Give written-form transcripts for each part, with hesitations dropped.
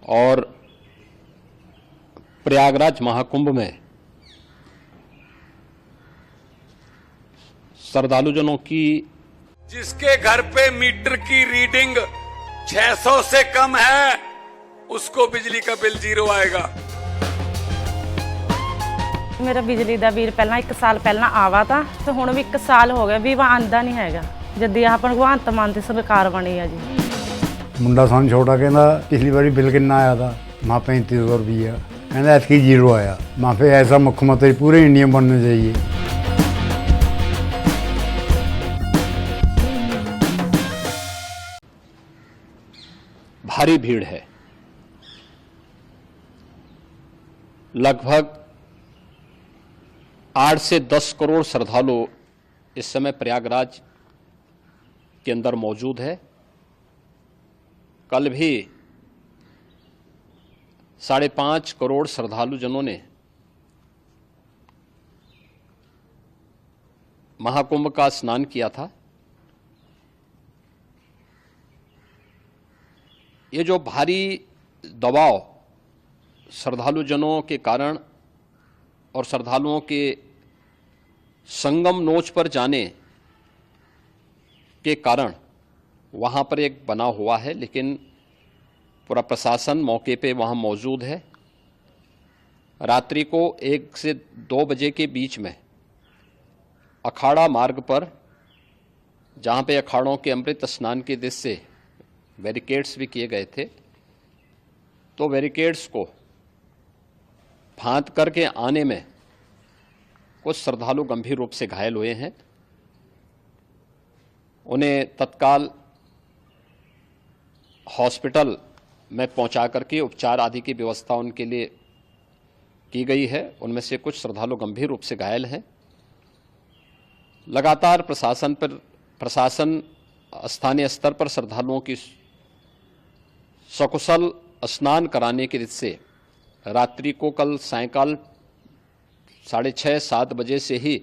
और प्रयागराज महाकुंभ में श्रद्धालुजनों की जिसके घर पे मीटर की रीडिंग 600 से कम है उसको बिजली का बिल 0 आएगा। मेरा बिजली ਦਾ ਬਿੱਲ ਪਹਿਲਾਂ 1 ਸਾਲ ਪਹਿਲਾਂ ਆਵਾ ਤਾਂ ਤੇ ਹੁਣ ਵੀ 1 ਸਾਲ ਹੋ ਗਿਆ ਵੀ ਆਂਦਾ ਨਹੀਂ ਹੈਗਾ ਜਦ ਇਹ ਆਪਾਂ ਭਗਵੰਤ ਮਾਨ ਦੀ ਸਰਕਾਰ ਬਣੀ ਆ ਜੀ। ਮੁੰਡਾ ਸਾਨੂੰ ਛੋਟਾ ਕਹਿੰਦਾ ਪਿਛਲੀ ਵਾਰੀ ਬਿੱਲ ਕਿੰਨਾ ਆਇਆ था माँ 3500 रुपया कहना ऐसी 0 आया। माँ पे ऐसा मुख्यमंत्री पूरे इंडिया में बनना चाहिए। भारी भीड़ है, लगभग 8 से 10 करोड़ श्रद्धालु इस समय प्रयागराज के अंदर मौजूद है। कल भी 5.5 करोड़ श्रद्धालु जनों ने महाकुंभ का स्नान किया था। ये जो भारी दबाव श्रद्धालु जनों के कारण और श्रद्धालुओं के संगम नोच पर जाने के कारण वहाँ पर एक बना हुआ है, लेकिन पूरा प्रशासन मौके पे वहाँ मौजूद है। रात्रि को 1 से 2 बजे के बीच में अखाड़ा मार्ग पर, जहाँ पे अखाड़ों के अमृत स्नान के दृश्य से बैरिकेड्स भी किए गए थे, तो बैरिकेड्स को फांद करके आने में कुछ श्रद्धालु गंभीर रूप से घायल हुए हैं। उन्हें तत्काल हॉस्पिटल में पहुंचा करके उपचार आदि की व्यवस्था उनके लिए की गई है। उनमें से कुछ श्रद्धालु गंभीर रूप से घायल हैं। लगातार प्रशासन स्थानीय स्तर पर श्रद्धालुओं की सकुशल स्नान कराने के दृष्टि से रात्रि को कल सायंकाल 6:30-7 बजे से ही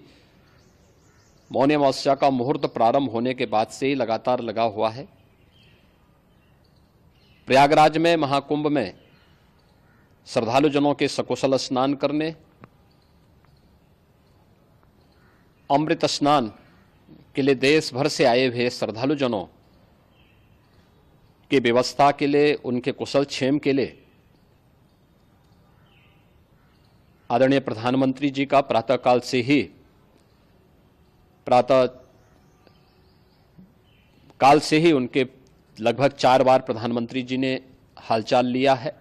मौनी अमावस्या का मुहूर्त प्रारंभ होने के बाद से ही लगातार लगा हुआ है। प्रयागराज में महाकुंभ में श्रद्धालु जनों के सकुशल स्नान करने, अमृत स्नान के लिए देश भर से आए हुए श्रद्धालु जनों की व्यवस्था के लिए, उनके कुशल क्षेम के लिए आदरणीय प्रधानमंत्री जी का प्रातःकाल से ही उनके लगभग 4 बार प्रधानमंत्री जी ने हालचाल लिया है।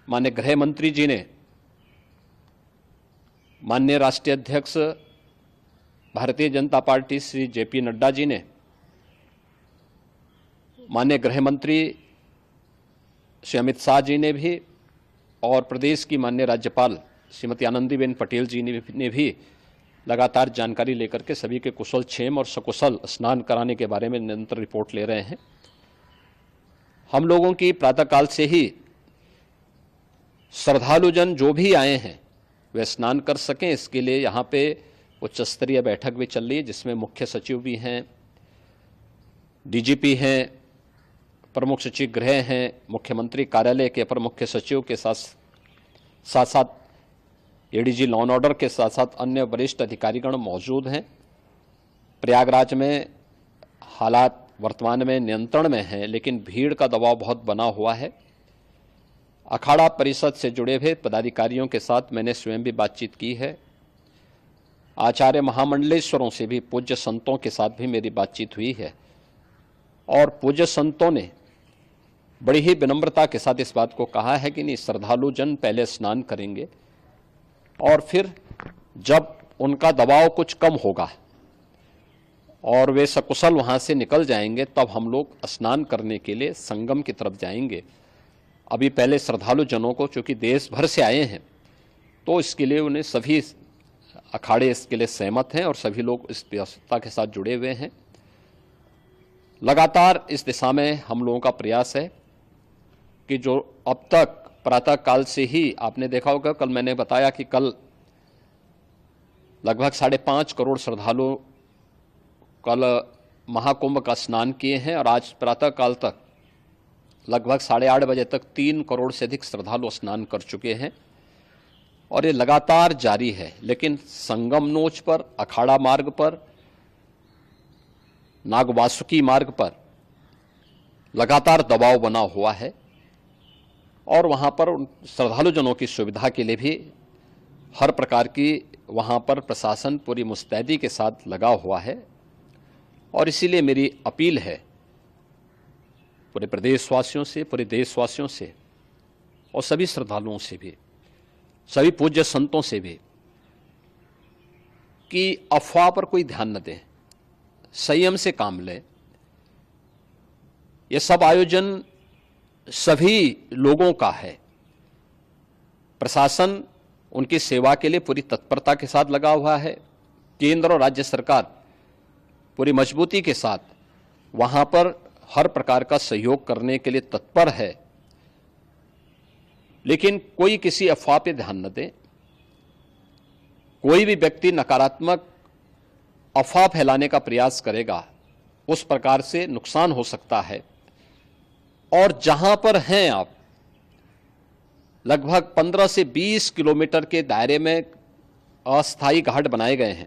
माननीय गृह मंत्री जी ने, माननीय राष्ट्रीय अध्यक्ष भारतीय जनता पार्टी श्री जेपी नड्डा जी ने, माननीय गृह मंत्री श्री अमित शाह जी ने भी, और प्रदेश की माननीय राज्यपाल श्रीमती आनंदीबेन पटेल जी ने भी लगातार जानकारी लेकर के सभी के कुशल क्षेम और सकुशल स्नान कराने के बारे में निरंतर रिपोर्ट ले रहे हैं। हम लोगों की प्रातःकाल से ही श्रद्धालुजन जो भी आए हैं वे स्नान कर सकें, इसके लिए यहाँ पे उच्च स्तरीय बैठक भी चल रही है, जिसमें मुख्य सचिव भी हैं, डीजीपी हैं, प्रमुख सचिव गृह हैं, मुख्यमंत्री कार्यालय के अपर मुख्य सचिव के साथ साथ एडीजी लॉ एंड ऑर्डर के साथ साथ अन्य वरिष्ठ अधिकारीगण मौजूद हैं। प्रयागराज में हालात वर्तमान में नियंत्रण में हैं, लेकिन भीड़ का दबाव बहुत बना हुआ है। अखाड़ा परिषद से जुड़े हुए पदाधिकारियों के साथ मैंने स्वयं भी बातचीत की है। आचार्य महामंडलेश्वरों से भी, पूज्य संतों के साथ भी मेरी बातचीत हुई है, और पूज्य संतों ने बड़ी ही विनम्रता के साथ इस बात को कहा है कि नहीं, श्रद्धालु जन पहले स्नान करेंगे और फिर जब उनका दबाव कुछ कम होगा और वे सकुशल वहाँ से निकल जाएंगे, तब हम लोग स्नान करने के लिए संगम की तरफ जाएंगे। अभी पहले श्रद्धालु जनों को, चूँकि देश भर से आए हैं, तो इसके लिए उन्हें सभी अखाड़े इसके लिए सहमत हैं और सभी लोग इस व्यवस्था के साथ जुड़े हुए हैं। लगातार इस दिशा में हम लोगों का प्रयास है कि जो अब तक प्रातःकाल से ही आपने देखा होगा, कल मैंने बताया कि कल लगभग 5.5 करोड़ श्रद्धालु कल महाकुंभ का स्नान किए हैं, और आज प्रातःकाल तक लगभग 8:30 बजे तक 3 करोड़ से अधिक श्रद्धालु स्नान कर चुके हैं और ये लगातार जारी है। लेकिन संगम नोच पर, अखाड़ा मार्ग पर, नागवासुकी मार्ग पर लगातार दबाव बना हुआ है और वहां पर श्रद्धालु जनों की सुविधा के लिए भी हर प्रकार की वहां पर प्रशासन पूरी मुस्तैदी के साथ लगा हुआ है। और इसीलिए मेरी अपील है पूरे प्रदेशवासियों से, पूरे देशवासियों से और सभी श्रद्धालुओं से भी, सभी पूज्य संतों से भी कि अफवाह पर कोई ध्यान न दें, संयम से काम लें। ये सब आयोजन सभी लोगों का है। प्रशासन उनकी सेवा के लिए पूरी तत्परता के साथ लगा हुआ है। केंद्र और राज्य सरकार पूरी मजबूती के साथ वहां पर हर प्रकार का सहयोग करने के लिए तत्पर है। लेकिन कोई किसी अफवाह पे ध्यान न दे। कोई भी व्यक्ति नकारात्मक अफवाह फैलाने का प्रयास करेगा, उस प्रकार से नुकसान हो सकता है। और जहां पर हैं आप, लगभग 15 से 20 किलोमीटर के दायरे में अस्थायी घाट बनाए गए हैं,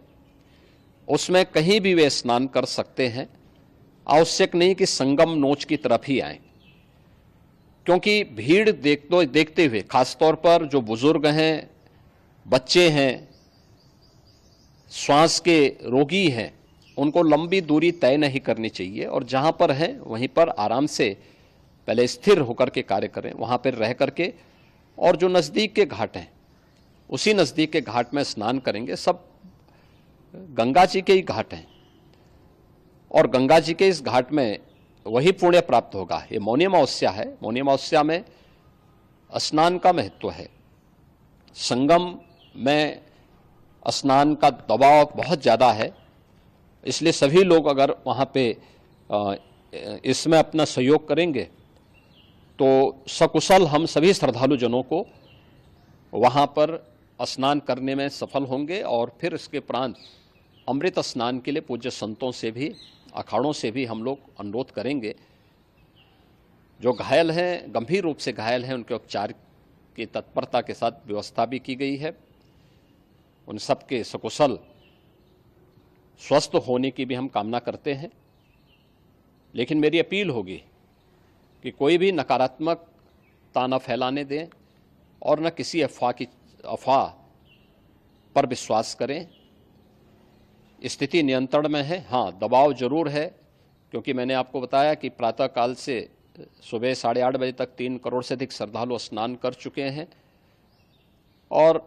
उसमें कहीं भी वे स्नान कर सकते हैं। आवश्यक नहीं कि संगम नोच की तरफ ही आएं, क्योंकि भीड़ देखते हुए खासतौर पर जो बुजुर्ग हैं, बच्चे हैं, श्वास के रोगी हैं, उनको लंबी दूरी तय नहीं करनी चाहिए और जहां पर हैं वहीं पर आराम से पहले स्थिर होकर के कार्य करें, वहां पर रह करके। और जो नज़दीक के घाट हैं, उसी नज़दीक के घाट में स्नान करेंगे। सब गंगा जी के ही घाट हैं और गंगा जी के इस घाट में वही पुण्य प्राप्त होगा। ये मौनी अमावस्या है। मौनी अमावस्या में स्नान का महत्व है। संगम में स्नान का दबाव बहुत ज़्यादा है, इसलिए सभी लोग अगर वहाँ पे इसमें अपना सहयोग करेंगे तो सकुशल हम सभी श्रद्धालु जनों को वहाँ पर स्नान करने में सफल होंगे। और फिर इसके उपरांत अमृत स्नान के लिए पूज्य संतों से भी, अखाड़ों से भी हम लोग अनुरोध करेंगे। जो घायल हैं, गंभीर रूप से घायल हैं, उनके उपचार की तत्परता के साथ व्यवस्था भी की गई है। उन सबके सकुशल स्वस्थ होने की भी हम कामना करते हैं। लेकिन मेरी अपील होगी कि कोई भी नकारात्मकता न फैलाने दें और न किसी अफवाह पर विश्वास करें। स्थिति नियंत्रण में है। हाँ, दबाव जरूर है, क्योंकि मैंने आपको बताया कि प्रातःकाल से सुबह 8:30 बजे तक 3 करोड़ से अधिक श्रद्धालु स्नान कर चुके हैं। और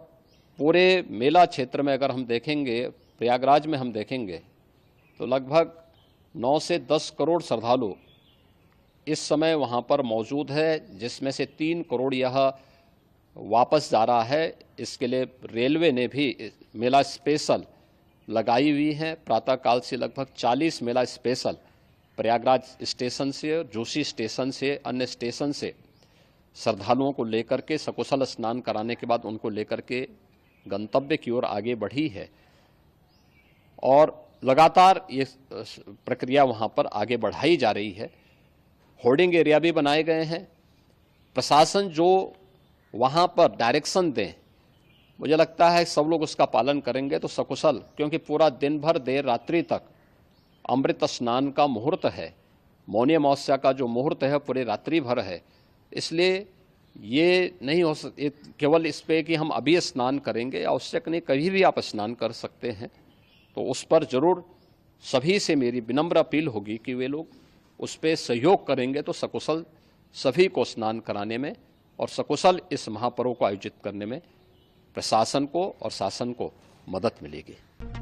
पूरे मेला क्षेत्र में अगर हम देखेंगे, प्रयागराज में हम देखेंगे तो लगभग 9 से 10 करोड़ श्रद्धालु इस समय वहाँ पर मौजूद है, जिसमें से 3 करोड़ यह वापस जा रहा है। इसके लिए रेलवे ने भी मेला स्पेशल लगाई हुई है। प्रातःकाल से लगभग 40 मेला स्पेशल प्रयागराज स्टेशन से और जोशी स्टेशन से, अन्य स्टेशन से श्रद्धालुओं को लेकर के सकुशल स्नान कराने के बाद उनको लेकर के गंतव्य की ओर आगे बढ़ी है। और लगातार ये प्रक्रिया वहाँ पर आगे बढ़ाई जा रही है। होर्डिंग एरिया भी बनाए गए हैं। प्रशासन जो वहाँ पर डायरेक्शन दें, मुझे लगता है सब लोग उसका पालन करेंगे तो सकुशल, क्योंकि पूरा दिन भर देर रात्रि तक अमृत स्नान का मुहूर्त है। मौनी अमावस्या का जो मुहूर्त है पूरे रात्रि भर है। इसलिए ये नहीं हो केवल इस पे कि हम अभी स्नान करेंगे, आवश्यक नहीं, कभी भी आप स्नान कर सकते हैं। तो उस पर जरूर सभी से मेरी विनम्र अपील होगी कि वे लोग उस पर सहयोग करेंगे तो सकुशल सभी को स्नान कराने में और सकुशल इस महापर्व को आयोजित करने में प्रशासन को और शासन को मदद मिलेगी।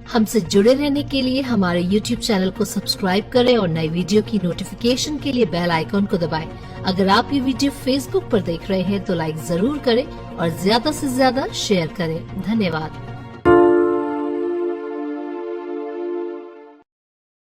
हमसे जुड़े रहने के लिए हमारे YouTube चैनल को सब्सक्राइब करें और नई वीडियो की नोटिफिकेशन के लिए बेल आइकॉन को दबाएं। अगर आप ये वीडियो Facebook पर देख रहे हैं तो लाइक जरूर करें और ज्यादा से ज्यादा शेयर करें। धन्यवाद।